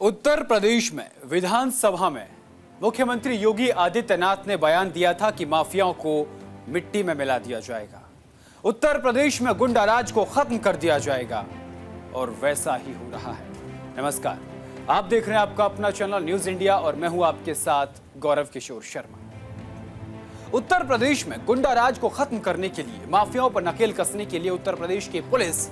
उत्तर प्रदेश में विधानसभा में मुख्यमंत्री योगी आदित्यनाथ ने बयान दिया था कि माफियाओं को मिट्टी में मिला दिया जाएगा, उत्तर प्रदेश में गुंडाराज को खत्म कर दिया जाएगा और वैसा ही हो रहा है। नमस्कार, आप देख रहे हैं आपका अपना चैनल न्यूज इंडिया और मैं हूं आपके साथ गौरव किशोर शर्मा। उत्तर प्रदेश में गुंडाराज को खत्म करने के लिए, माफियाओं पर नकेल कसने के लिए उत्तर प्रदेश की पुलिस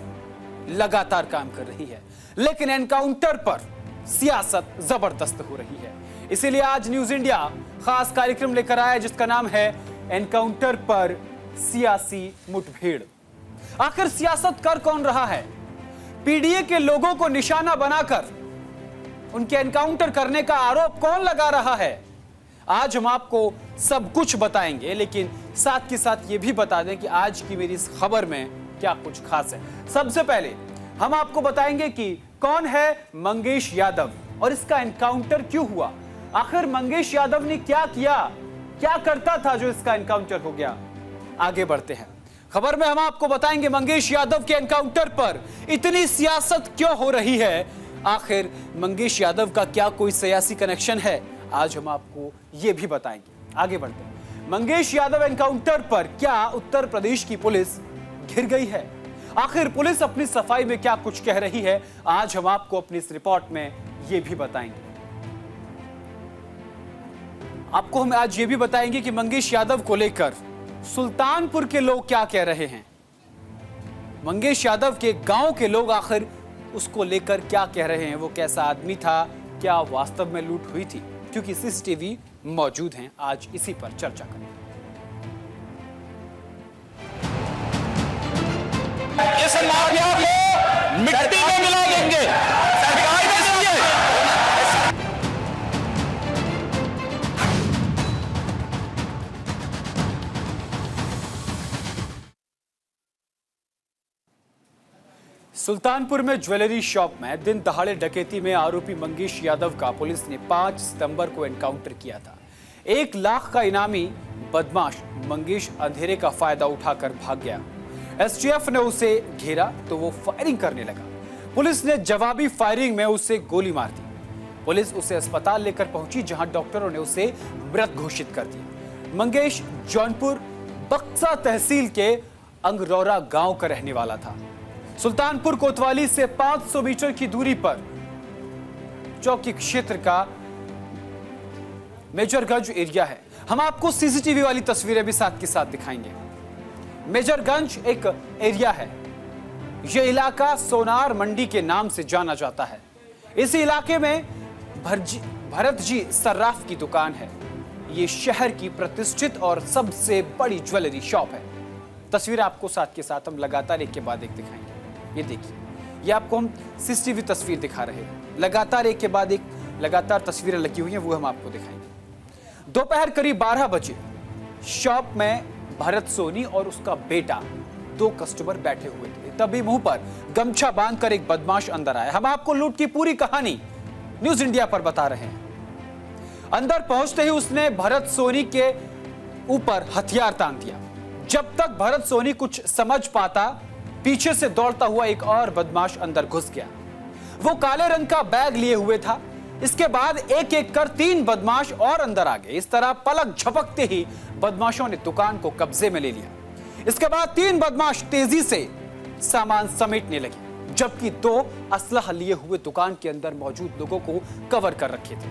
लगातार काम कर रही है, लेकिन एनकाउंटर पर सियासत जबरदस्त हो रही है। इसीलिए आज न्यूज इंडिया खास कार्यक्रम लेकर आया जिसका नाम है एनकाउंटर पर सियासी मुठभेड़। आखिर सियासत कर कौन रहा है? पीडीए के लोगों को निशाना बनाकर उनके एनकाउंटर करने का आरोप कौन लगा रहा है? आज हम आपको सब कुछ बताएंगे, लेकिन साथ के साथ ये भी बता दें कि आज की मेरी इस खबर में क्या कुछ खास है। सबसे पहले हम आपको बताएंगे कि कौन है मंगेश यादव और इसका एनकाउंटर क्यों हुआ। आखिर मंगेश यादव ने क्या किया, क्या करता था जो इसका एनकाउंटर हो गया। आगे बढ़ते हैं, खबर में हम आपको बताएंगे मंगेश यादव के एनकाउंटर पर इतनी सियासत क्यों हो रही है। आखिर मंगेश यादव का क्या कोई सियासी कनेक्शन है, आज हम आपको यह भी बताएंगे। आगे बढ़ते हैं, मंगेश यादव एनकाउंटर पर क्या उत्तर प्रदेश की पुलिस घिर गई है? आखिर पुलिस अपनी सफाई में क्या कुछ कह रही है, आज हम आपको अपनी इस रिपोर्ट में यह भी बताएंगे। आपको हम आज ये भी बताएंगे कि मंगेश यादव को लेकर सुल्तानपुर के लोग क्या कह रहे हैं। मंगेश यादव के गांव के लोग आखिर उसको लेकर क्या कह रहे हैं, वो कैसा आदमी था, क्या वास्तव में लूट हुई थी, क्योंकि सीसीटीवी मौजूद हैं। आज इसी पर चर्चा करें। इस माफिया को मिट्टी में मिला देंगे, सरकार में देंगे। सुल्तानपुर में ज्वेलरी शॉप में दिन दहाड़े डकैती में आरोपी मंगेश यादव का पुलिस ने 5 सितंबर को एनकाउंटर किया था। 1 लाख का इनामी बदमाश मंगेश अंधेरे का फायदा उठाकर भाग गया। एसटीएफ ने उसे घेरा तो वो फायरिंग करने लगा। पुलिस ने जवाबी फायरिंग में उसे गोली मार दी। पुलिस उसे अस्पताल लेकर पहुंची जहां डॉक्टरों ने उसे मृत घोषित कर दिया। मंगेश जौनपुर बक्सा तहसील के अंगरौरा गांव का रहने वाला था। सुल्तानपुर कोतवाली से 500 मीटर की दूरी पर चौकी क्षेत्र का मेजरगंज एरिया है। हम आपको सीसीटीवी वाली तस्वीरें भी साथ के साथ दिखाएंगे। मेजरगंज एक एरिया है। यह इलाका सोनार मंडी के नाम से जाना जाता है। इस इलाके में भरत जी सर्राफ की दुकान है। यह शहर की प्रतिष्ठित और सबसे बड़ी ज्वेलरी शॉप है। तस्वीर आपको साथ के साथ हम लगातार एक के बाद एक दिखाएंगे। ये देखिए, ये आपको हम सीसीटीवी तस्वीर दिखा रहे हैं। लगातार एक के बाद एक लगातार तस्वीरें लगी हुई हैं, वो हम आपको दिखाएंगे। दोपहर करीब 12 बजे शॉप में भरत सोनी और उसका बेटा 2 कस्टमर बैठे हुए थे। तभी मुंह पर गमछा बांधकर एक बदमाश अंदर आया। हम आपको लूट की पूरी कहानी न्यूज इंडिया पर बता रहे हैं। अंदर पहुंचते ही उसने भरत सोनी के ऊपर हथियार तान दिया। जब तक भरत सोनी कुछ समझ पाता, पीछे से दौड़ता हुआ एक और बदमाश अंदर घुस गया। वो काले रंग का बैग लिए हुए था। इसके बाद एक एक कर 3 बदमाश और अंदर आ गए। इस तरह पलक झपकते ही बदमाशों ने दुकान को कब्जे में ले लिया। इसके बाद 3 बदमाश तेजी से सामान समेटने लगे, जबकि 2 असलहा लिए हुए दुकान के अंदर मौजूद लोगों को कवर कर रखे थे।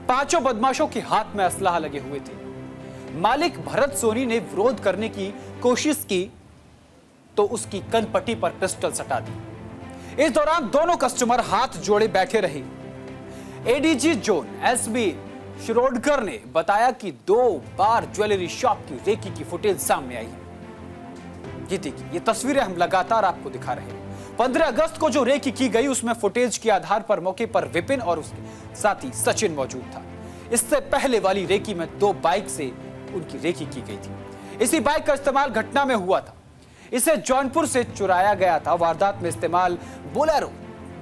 5 बदमाशों के हाथ में असलहा लगे हुए थे। मालिक भरत सोनी ने विरोध करने की कोशिश की तो उसकी कनपट्टी पर पिस्टल सटा दी। इस दौरान दोनों कस्टमर हाथ जोड़े बैठे रहे। एडीजी जोन एसबी शिरोडकर ने बताया कि 2 बार ज्वेलरी शॉप की रेकी की फुटेज सामने आई है। ये देखिए, ये तस्वीरें हम लगातार आपको दिखा रहे हैं। 15 अगस्त को जो रेकी की गई उसमें फुटेज के आधार पर मौके पर विपिन और उसके साथी सचिन मौजूद था। इससे पहले वाली रेकी में 2 बाइक से उनकी रेकी की गई थी। इसी बाइक का इस्तेमाल घटना में हुआ था। इसे जौनपुर से चुराया गया था। वारदात में इस्तेमाल बोलेरो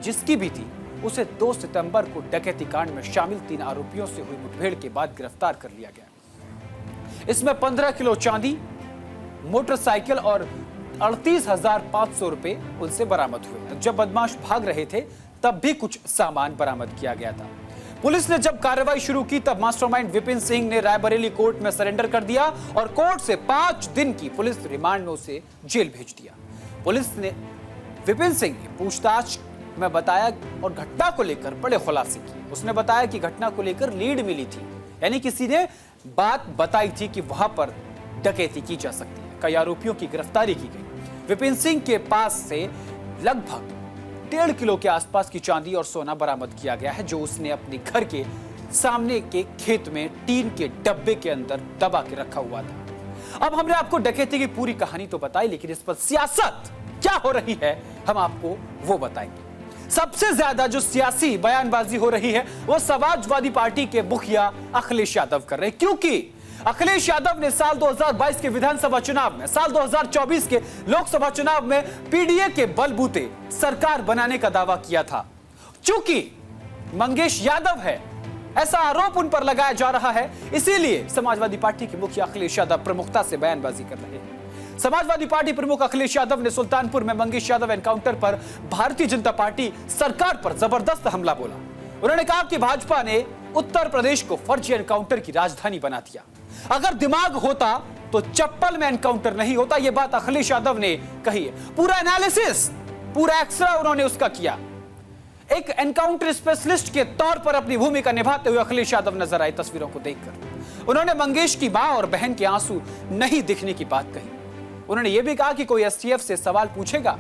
जिसकी भी थी, उसे 2 सितंबर को डकैती कांड में शामिल 3 आरोपियों से हुई मुठभेड़ के बाद गिरफ्तार कर लिया गया। इसमें 15 किलो चांदी, मोटरसाइकिल और 38,500 रुपए उनसे बरामद हुए। जब बदमाश भाग रहे थे तब भी कुछ सामान बरामद किया गया था। पुलिस ने जब कार्रवाई शुरू की तब मास्टरमाइंड विपिन सिंह ने रायबरेली कोर्ट में सरेंडर कर दिया और कोर्ट से 5 दिन की पुलिस रिमांड में उसे जेल भेज दिया। पुलिस ने विपिन सिंह की पूछताछ में बताया और घटना को लेकर बड़े खुलासे किए। उसने बताया कि घटना को लेकर लीड मिली थी, यानी किसी ने बात बताई थी कि वहां पर डकैती की जा सकती है। कई आरोपियों की गिरफ्तारी की गई। विपिन सिंह के पास से लगभग 1.5 किलो के आसपास की चांदी और सोना बरामद किया गया है, जो उसने अपने घर के सामने के खेत में टीन के डब्बे के अंदर दबा के रखा हुआ था। अब हमने आपको डकैती की पूरी कहानी तो बताई, लेकिन इस पर सियासत क्या हो रही है हम आपको वो बताएंगे। सबसे ज्यादा जो सियासी बयानबाजी हो रही है वो समाजवादी पार्टी के मुखिया अखिलेश यादव कर रहे हैं, क्योंकि अखिलेश यादव ने साल 2022 के विधानसभा चुनाव में, साल 2024 के लोकसभा चुनाव में पीडीए के बलबूते सरकार बनाने का दावा किया था। चूंकि मंगेश यादव है, ऐसा आरोप उन पर लगाया जा रहा है, इसीलिए समाजवादी पार्टी के मुखिया अखिलेश यादव प्रमुखता से बयानबाजी कर रहे हैं। समाजवादी पार्टी प्रमुख अखिलेश यादव ने सुल्तानपुर में मंगेश यादव एनकाउंटर पर भारतीय जनता पार्टी सरकार पर जबरदस्त हमला बोला। उन्होंने कहा कि भाजपा ने उत्तर प्रदेश को फर्जी एनकाउंटर की राजधानी बना दिया। अगर दिमाग होता तो चप्पल में एनकाउंटर नहीं होता। यह बात अखिलेश यादव ने कही है। पूरा एनालिसिस, पूरा एक्सरा उन्होंने उसका किया। एक एनकाउंटर स्पेशलिस्ट के तौर पर अपनी भूमिका निभाते हुए अखिलेश यादव नजर आए तस्वीरों को देखकर। उन्होंने मंगेश की मां और बहन के आंसू नहीं दिखने की बात कही। उन्होंने यह भी कहा कि कोई एसटीएफ से सवाल पूछेगा,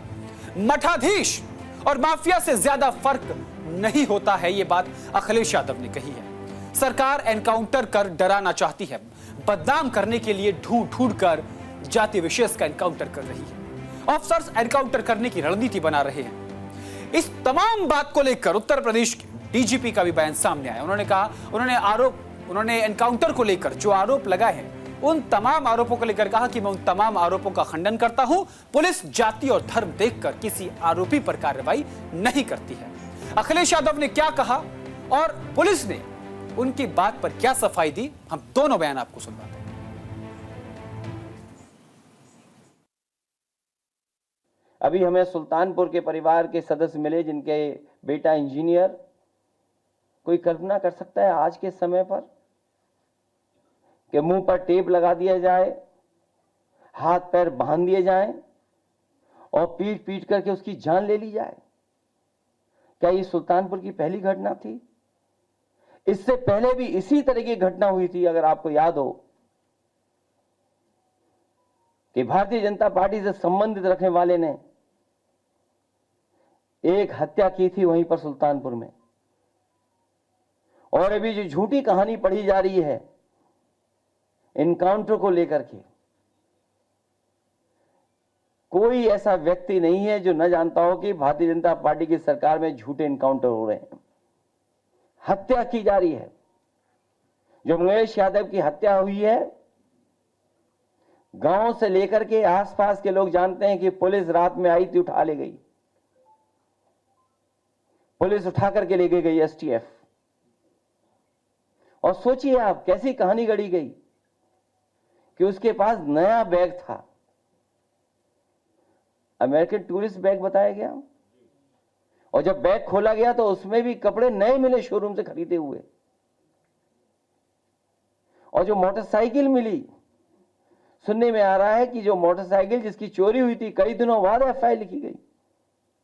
मठाधीश और माफिया से ज्यादा फर्क नहीं होता है। यह बात अखिलेश यादव ने कही है। सरकार एनकाउंटर कर डराना चाहती है, बदनाम करने के लिए ढूंढ ढूंढ कर जाति विशेष का एनकाउंटर कर रही है। ऑफिसर्स एनकाउंटर करने की रणनीति बना रहे हैं। इस तमाम बात को लेकर उत्तर प्रदेश के डीजीपी का भी बयान सामने आया। उन्होंने कहा, उन्होंने एनकाउंटर को लेकर जो आरोप लगाए हैं, उन तमाम आरोपों को लेकर कहा कि मैं उन तमाम आरोपों का खंडन करता हूं। पुलिस जाति और धर्म देखकर किसी आरोपी पर कार्रवाई नहीं करती है। अखिलेश यादव ने क्या कहा और पुलिस ने उनकी बात पर क्या सफाई दी, हम दोनों बयान आपको सुनवाते हैं। अभी हमें सुल्तानपुर के परिवार के सदस्य मिले जिनके बेटा इंजीनियर। कोई कल्पना कर सकता है आज के समय पर कि मुंह पर टेप लगा दिया जाए, हाथ पैर बांध दिए जाएं और पीट पीट करके उसकी जान ले ली जाए? क्या ये सुल्तानपुर की पहली घटना थी? इससे पहले भी इसी तरह की घटना हुई थी। अगर आपको याद हो कि भारतीय जनता पार्टी से संबंधित रखने वाले ने एक हत्या की थी वहीं पर सुल्तानपुर में। और अभी जो झूठी कहानी पढ़ी जा रही है एनकाउंटर को लेकर के, कोई ऐसा व्यक्ति नहीं है जो न जानता हो कि भारतीय जनता पार्टी की सरकार में झूठे एनकाउंटर हो रहे हैं, हत्या की जा रही है। जो मंगेश यादव की हत्या हुई है, गांव से लेकर के आसपास के लोग जानते हैं कि पुलिस रात में आई थी, उठा ले गई। पुलिस उठा करके ले गई एसटीएफ। और सोचिए आप कैसी कहानी गढ़ी गई कि उसके पास नया बैग था, अमेरिकन टूरिस्ट बैग बताया गया। और जब बैग खोला गया तो उसमें भी कपड़े नए मिले, शोरूम से खरीदे हुए। और जो मोटरसाइकिल मिली, सुनने में आ रहा है कि जो मोटरसाइकिल जिसकी चोरी हुई थी, कई दिनों बाद एफआईआर लिखी गई।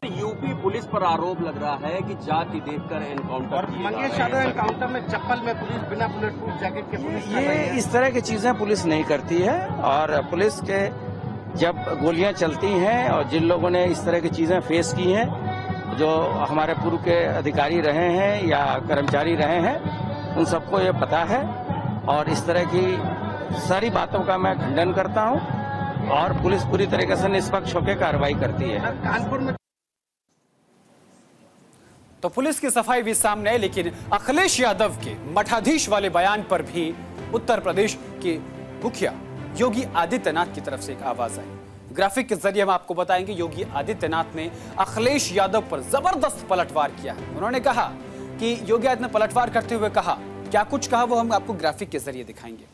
यूपी पुलिस पर आरोप लग रहा है कि जाति देखकर एनकाउंटर किया। मंगेश यादव एनकाउंटर में चप्पल में पुलिस बिना बुलेट प्रूफ जैकेट के पुलिस ये इस तरह की चीजें पुलिस नहीं करती है। और पुलिस के जब गोलियां चलती हैं और जिन लोगों ने इस तरह की चीजें फेस की हैं, जो हमारे पूर्व के अधिकारी रहे हैं या कर्मचारी रहे हैं, उन सबको ये पता है। और इस तरह की सारी बातों का मैं खंडन करता हूं और पुलिस पूरी तरीके से निष्पक्ष होकर कार्रवाई करती है। कानपुर में तो पुलिस की सफाई भी सामने है, लेकिन अखिलेश यादव के मठाधीश वाले बयान पर भी उत्तर प्रदेश के मुखिया योगी आदित्यनाथ की तरफ से एक आवाज आई। ग्राफिक के जरिए हम आपको बताएंगे योगी आदित्यनाथ ने अखिलेश यादव पर जबरदस्त पलटवार किया है। उन्होंने कहा कि योगी आदित्यनाथ ने पलटवार करते हुए कहा, क्या कुछ कहा वो हम आपको ग्राफिक के जरिए दिखाएंगे।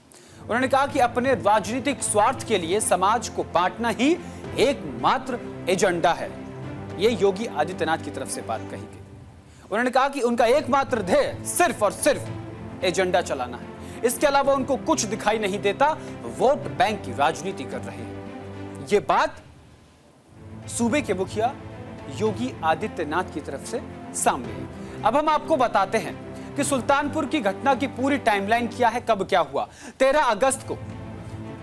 उन्होंने कहा कि अपने राजनीतिक स्वार्थ के लिए समाज को बांटना ही एकमात्र एजेंडा है। ये योगी आदित्यनाथ की तरफ से बात कही गई। उन्होंने कहा कि उनका एकमात्र ध्येय सिर्फ और सिर्फ एजेंडा चलाना है, इसके अलावा उनको कुछ दिखाई नहीं देता, वोट बैंक की राजनीति कर रहे हैं। ये बात सूबे के मुखिया योगी आदित्यनाथ की तरफ से सामने है। अब हम आपको बताते हैं कि सुल्तानपुर की घटना की पूरी टाइमलाइन क्या है, कब क्या हुआ। 13 अगस्त को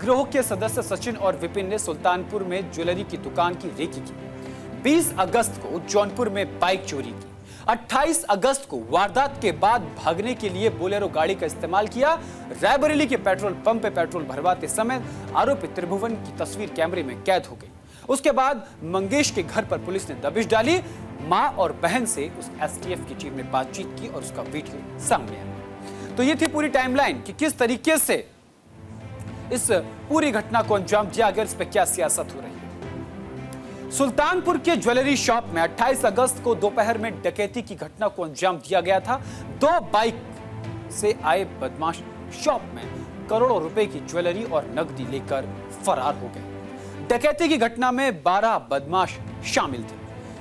गिरोह के सदस्य सचिन और विपिन ने सुल्तानपुर में ज्वेलरी की दुकान की रेकी की। 20 अगस्त को जौनपुर में बाइक चोरी की। 28 अगस्त को वारदात के बाद भागने के लिए बोलेरो गाड़ी का इस्तेमाल किया। रायबरेली के पेट्रोल पंप पे पेट्रोल भरवाते समय आरोपी त्रिभुवन की तस्वीर कैमरे में कैद हो गई। उसके बाद मंगेश के घर पर पुलिस ने दबिश डाली। मां और बहन से उस एसटीएफ की टीम ने बातचीत की और उसका वीडियो सामने आया। तो ये थी पूरी टाइमलाइन कि किस तरीके से इस पूरी घटना को अंजाम दिया गया, इस पर क्या सियासत हो रही है। सुल्तानपुर के ज्वेलरी शॉप में 28 अगस्त को दोपहर में डकैती की घटना को अंजाम दिया गया था। 2 बाइक से आए बदमाश शॉप में करोड़ों रुपए की ज्वेलरी और नकदी लेकर फरार हो गए। डकैती की घटना में 12 बदमाश शामिल थे।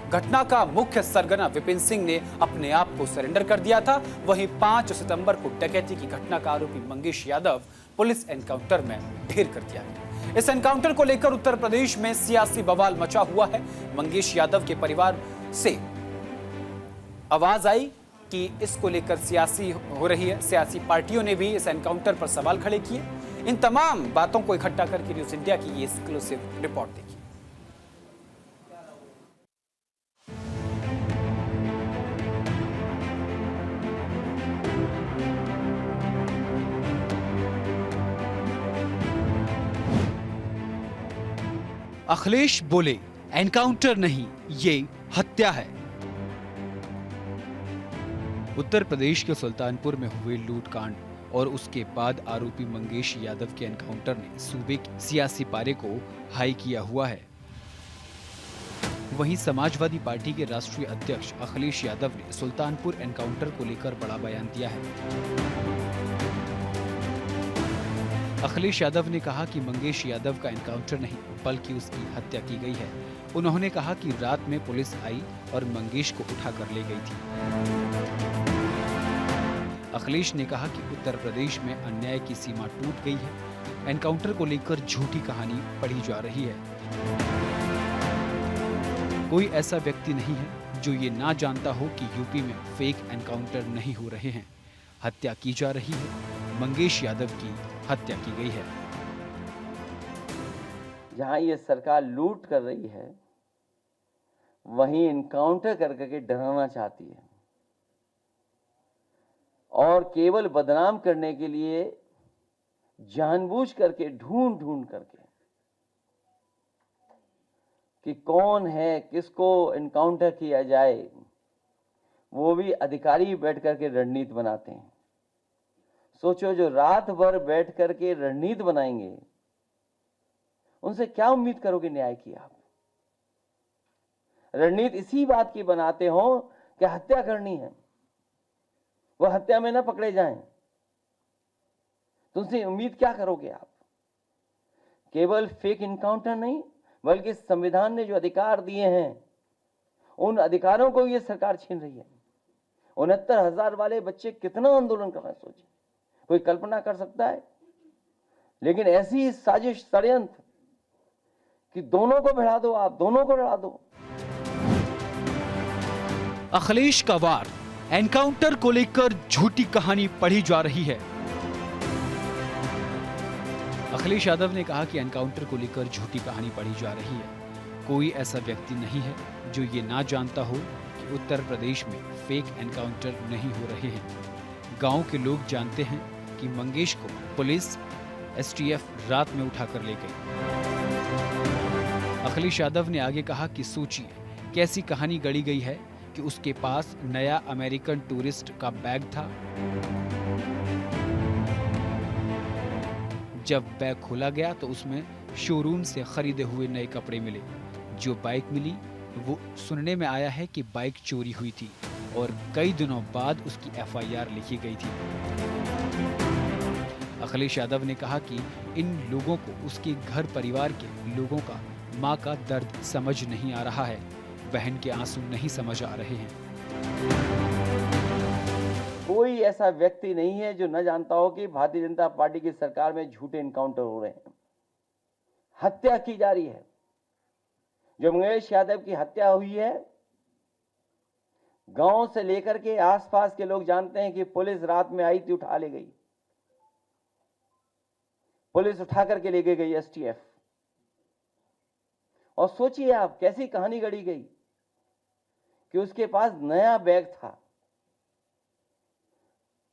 घटना का मुख्य सरगना विपिन सिंह ने अपने आप को सरेंडर कर दिया था। वहीं 5 सितंबर को डकैती की घटना का आरोपी मंगेश यादव पुलिस एनकाउंटर में ढेर कर दिया गया। इस एनकाउंटर को लेकर उत्तर प्रदेश में सियासी बवाल मचा हुआ है। मंगेश यादव के परिवार से आवाज आई कि इसको लेकर सियासी हो रही है। सियासी पार्टियों ने भी इस एनकाउंटर पर सवाल खड़े किए। इन तमाम बातों को इकट्ठा करके न्यूज इंडिया की ये एक्सक्लूसिव रिपोर्ट देखिए। अखिलेश बोले, एनकाउंटर नहीं, ये हत्या है। उत्तर प्रदेश के सुल्तानपुर में हुए लूटकांड और उसके बाद आरोपी मंगेश यादव के एनकाउंटर ने सूबे के सियासी पारे को हाई किया हुआ है। वहीं समाजवादी पार्टी के राष्ट्रीय अध्यक्ष अखिलेश यादव ने सुल्तानपुर एनकाउंटर को लेकर बड़ा बयान दिया है। अखिलेश यादव ने कहा कि मंगेश यादव का एनकाउंटर नहीं बल्कि उसकी हत्या की गई है। उन्होंने कहा कि रात में पुलिस आई और मंगेश को उठाकर ले गई थी। अखिलेश ने कहा कि उत्तर प्रदेश में अन्याय की सीमा टूट गई है। एनकाउंटर को लेकर झूठी कहानी पढ़ी जा रही है। कोई ऐसा व्यक्ति नहीं है जो ये ना जानता हो कि यूपी में फेक एनकाउंटर नहीं हो रहे हैं, हत्या की जा रही है। मंगेश यादव की हत्या की गई है। जहां ये सरकार लूट कर रही है वहीं इनकाउंटर करके डराना चाहती है और केवल बदनाम करने के लिए जानबूझ करके ढूंढ करके कि कौन है, किसको इनकाउंटर किया जाए, वो भी अधिकारी बैठ करके रणनीति बनाते हैं। सोचो, जो रात भर बैठ करके रणनीति बनाएंगे उनसे क्या उम्मीद करोगे न्याय की आप? रणनीति इसी बात की बनाते हो कि हत्या करनी है, वो हत्या में ना पकड़े जाएं। तुमसे उम्मीद क्या करोगे आप? केवल फेक इनकाउंटर नहीं बल्कि संविधान ने जो अधिकार दिए हैं उन अधिकारों को ये सरकार छीन रही है। 69,000 वाले बच्चे कितना आंदोलन कर रहे हैं, सोचिए, कोई कल्पना कर सकता है? लेकिन ऐसी साजिश, षड्यंत्र कि दोनों को भिड़ा दो, आप दोनों को लड़ा दो। अखिलेश का वार, एनकाउंटर को लेकर झूठी कहानी पढ़ी जा रही है। अखिलेश यादव ने कहा कि एनकाउंटर को लेकर झूठी कहानी पढ़ी जा रही है। कोई ऐसा व्यक्ति नहीं है जो ये ना जानता हो कि उत्तर प्रदेश में फेक एनकाउंटर नहीं हो रहे हैं। गांव के लोग जानते हैं कि मंगेश को पुलिस एसटीएफ रात में उठाकर ले गई। अखिलेश यादव ने आगे कहा कि सोचिए कैसी कहानी गढ़ी गई है कि उसके पास नया अमेरिकन टूरिस्ट का बैग था। जब बैग खोला गया तो उसमें शोरूम से खरीदे हुए नए कपड़े मिले। जो बाइक मिली वो सुनने में आया है कि बाइक चोरी हुई थी और कई दिनों बाद उसकी एफआईआर लिखी गई थी। अखिलेश यादव ने कहा कि इन लोगों को उसके घर परिवार के लोगों का, मां का दर्द समझ नहीं आ रहा है, बहन के आंसू नहीं समझ आ रहे हैं। कोई ऐसा व्यक्ति नहीं है जो न जानता हो कि भारतीय जनता पार्टी की सरकार में झूठे एनकाउंटर हो रहे हैं, हत्या की जा रही है। जो मंगेश यादव की हत्या हुई है, गांव से लेकर के आसपास के लोग जानते हैं कि पुलिस रात में आई थी, उठा ले गई, पुलिस उठा करके ले गई एसटीएफ। और सोचिए आप कैसी कहानी गढ़ी गई कि उसके पास नया बैग था,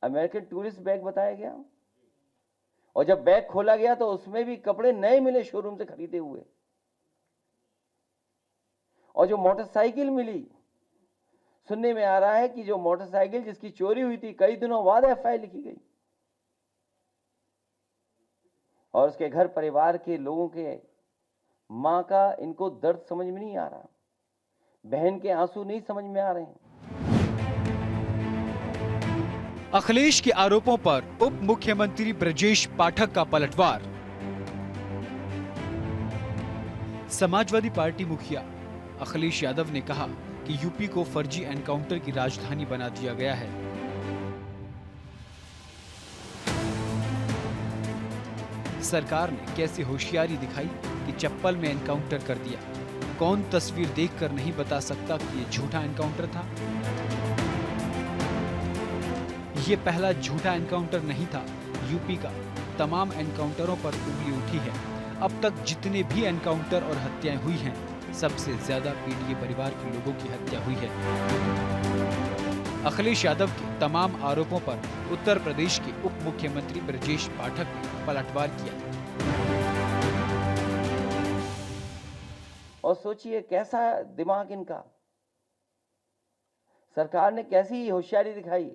अमेरिकन टूरिस्ट बैग बताया गया, और जब बैग खोला गया तो उसमें भी कपड़े नए मिले शोरूम से खरीदे हुए। और जो मोटरसाइकिल मिली, सुनने में आ रहा है कि जो मोटरसाइकिल जिसकी चोरी हुई थी, कई दिनों बाद एफआईआर लिखी गई, और उसके घर परिवार के लोगों के मां का इनको दर्द समझ में नहीं आ रहा, बहन के आंसू नहीं समझ में आ रहे हैं। अखिलेश के आरोपों पर उप मुख्यमंत्री ब्रजेश पाठक का पलटवार। समाजवादी पार्टी मुखिया अखिलेश यादव ने कहा कि यूपी को फर्जी एनकाउंटर की राजधानी बना दिया गया है। सरकार ने कैसे होशियारी दिखाई कि चप्पल में एनकाउंटर कर दिया। कौन तस्वीर देखकर नहीं बता सकता कि ये झूठा एनकाउंटर था। ये पहला झूठा एनकाउंटर नहीं था। यूपी का तमाम एनकाउंटरों पर उंगली उठी है। अब तक जितने भी एनकाउंटर और हत्याएं हुई हैं, सबसे ज्यादा पीड़ित परिवार के लोगों की हत्या हुई है। अखिलेश यादव के तमाम आरोपों पर उत्तर प्रदेश के उप मुख्यमंत्री ब्रजेश पाठक ने पलटवार किया। और सोचिए कैसा दिमाग इनका, सरकार ने कैसी होशियारी दिखाई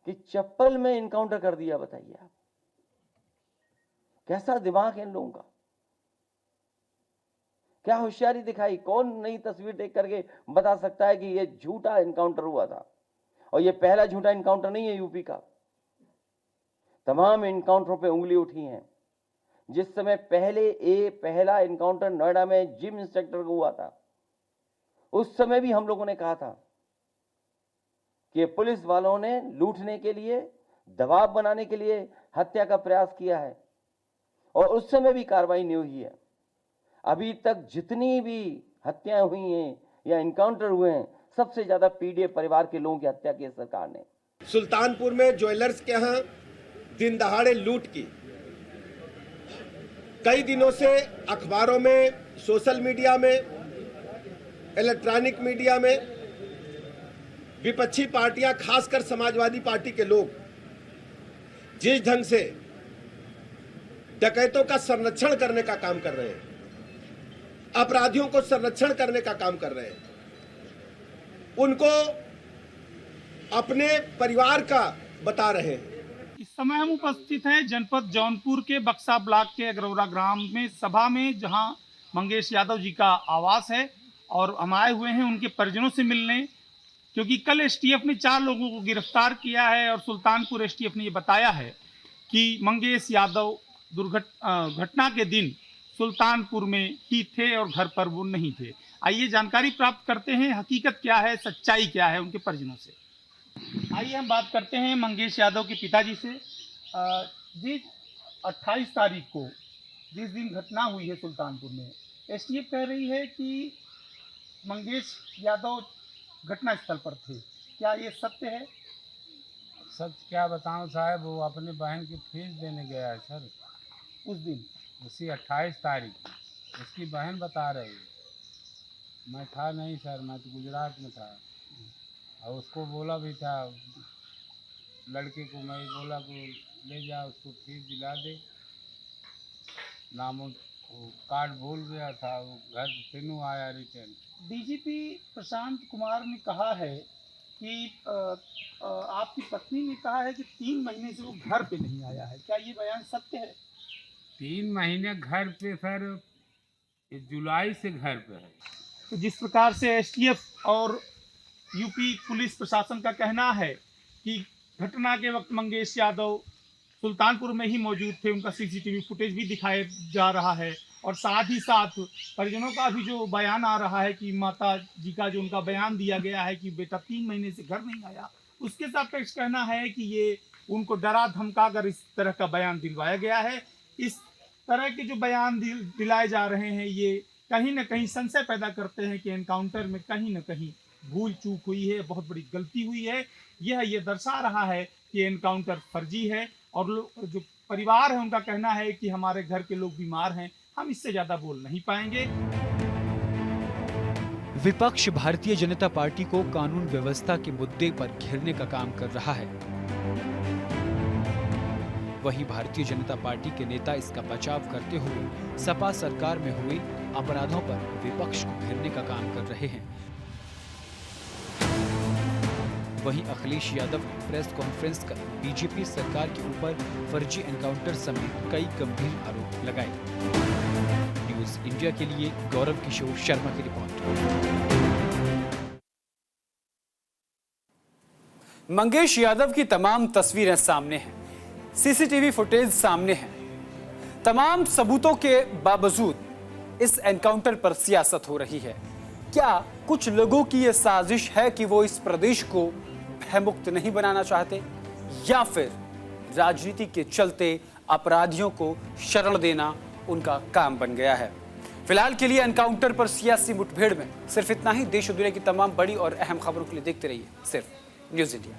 कि चप्पल में इनकाउंटर कर दिया। बताइए आप, कैसा दिमाग है इन लोगों का, क्या होशियारी दिखाई। कौन नई तस्वीर देख करके बता सकता है कि ये झूठा इनकाउंटर हुआ था। और ये पहला झूठा इनकाउंटर नहीं है यूपी का, तमाम इनकाउंटरों पे उंगली उठी है। जिस समय पहला इनकाउंटर नोएडा में जिम इंस्ट्रक्टर को हुआ था, उस समय भी हम लोगों ने कहा था कि पुलिस वालों ने लूटने के लिए, दबाव बनाने के लिए हत्या का प्रयास किया है, और उस समय भी कार्रवाई नहीं हुई है। अभी तक जितनी भी हत्याएं हुई हैं या इनकाउंटर हुए हैं, सबसे ज्यादा पीड़ित परिवार के लोगों की हत्या की सरकार ने। सुल्तानपुर में ज्वेलर्स के यहाँ दिन दहाड़े लूट की, कई दिनों से अखबारों में, सोशल मीडिया में, इलेक्ट्रॉनिक मीडिया में विपक्षी पार्टियां, खासकर समाजवादी पार्टी के लोग जिस ढंग से डकैतों का संरक्षण करने का काम कर रहे हैं, अपराधियों को संरक्षण करने का काम कर रहे हैं, उनको अपने परिवार का बता रहे हैं। इस समय हम उपस्थित हैं जनपद जौनपुर के बक्सा ब्लॉक के अगरौरा ग्राम में सभा में, जहां मंगेश यादव जी का आवास है, और हम आए हुए हैं उनके परिजनों से मिलने, क्योंकि कल एसटीएफ ने 4 लोगों को गिरफ्तार किया है। और सुल्तानपुर एसटीएफ ने ये बताया है कि मंगेश यादव घटना के दिन सुल्तानपुर में ही थे और घर पर वो नहीं थे। आइए जानकारी प्राप्त करते हैं, हकीकत क्या है, सच्चाई क्या है उनके परिजनों से। आइए हम बात करते हैं मंगेश यादव के पिताजी से। जी, 28 तारीख को जिस दिन घटना हुई है सुल्तानपुर में, एसटीएफ कह रही है कि मंगेश यादव घटना स्थल पर थे, क्या ये सत्य है? सच क्या बताऊं साहब, वो अपने बहन की फीस देने गया है सर उस दिन, उसी 28 तारीख उसकी बहन बता रही है। मैं था नहीं सर, मैं तो गुजरात में था, और उसको बोला भी था लड़के को, मैं बोला को ले जा उसको फीस दिला दे, नाम कार्ड भूल गया था, वो घर फिर आया रिटर्न। डीजीपी प्रशांत कुमार ने कहा है कि आपकी पत्नी ने कहा है कि 3 महीने से वो घर पे नहीं आया है, क्या ये बयान सत्य है? 3 महीने घर पे सर, जुलाई से घर पे है। तो जिस प्रकार से एसटीएफ और यूपी पुलिस प्रशासन का कहना है कि घटना के वक्त मंगेश यादव सुल्तानपुर में ही मौजूद थे, उनका सीसीटीवी फुटेज भी दिखाया जा रहा है, और साथ ही साथ परिजनों का भी जो बयान आ रहा है कि माता जी का जो उनका बयान दिया गया है कि बेटा 3 महीने से घर नहीं आया, उसके सापेक्ष कहना है कि ये उनको डरा धमका कर इस तरह का बयान दिलवाया गया है। इस तरह के जो बयान दिलाए जा रहे हैं ये कहीं ना कहीं संशय पैदा करते हैं कि एनकाउंटर में कहीं ना कहीं भूल चूक हुई है, बहुत बड़ी गलती हुई है। ये दर्शा रहा है कि एनकाउंटर फर्जी है और जो परिवार है उनका कहना है कि हमारे घर के लोग बीमार हैं, हम इससे ज्यादा बोल नहीं पाएंगे। विपक्ष भारतीय जनता पार्टी को कानून व्यवस्था के मुद्दे पर घेरने का काम कर रहा है, वहीं भारतीय जनता पार्टी के नेता इसका बचाव करते हुए सपा सरकार में हुए अपराधों पर विपक्ष को घेरने का काम कर रहे हैं। वहीं अखिलेश यादव ने प्रेस कॉन्फ्रेंस कर बीजेपी सरकार के ऊपर फर्जी एनकाउंटर समेत कई गंभीर आरोप लगाए। न्यूज इंडिया के लिए गौरव किशोर शर्मा की रिपोर्ट। मंगेश यादव की तमाम तस्वीरें सामने हैं, सीसीटीवी फुटेज सामने है। तमाम सबूतों के बावजूद इस एनकाउंटर पर सियासत हो रही है। क्या कुछ लोगों की यह साजिश है कि वो इस प्रदेश को भयमुक्त नहीं बनाना चाहते, या फिर राजनीति के चलते अपराधियों को शरण देना उनका काम बन गया है? फिलहाल के लिए एनकाउंटर पर सियासी मुठभेड़ में सिर्फ इतना ही। देश और दुनिया की तमाम बड़ी और अहम खबरों के लिए देखते रहिए सिर्फ न्यूज़ इंडिया।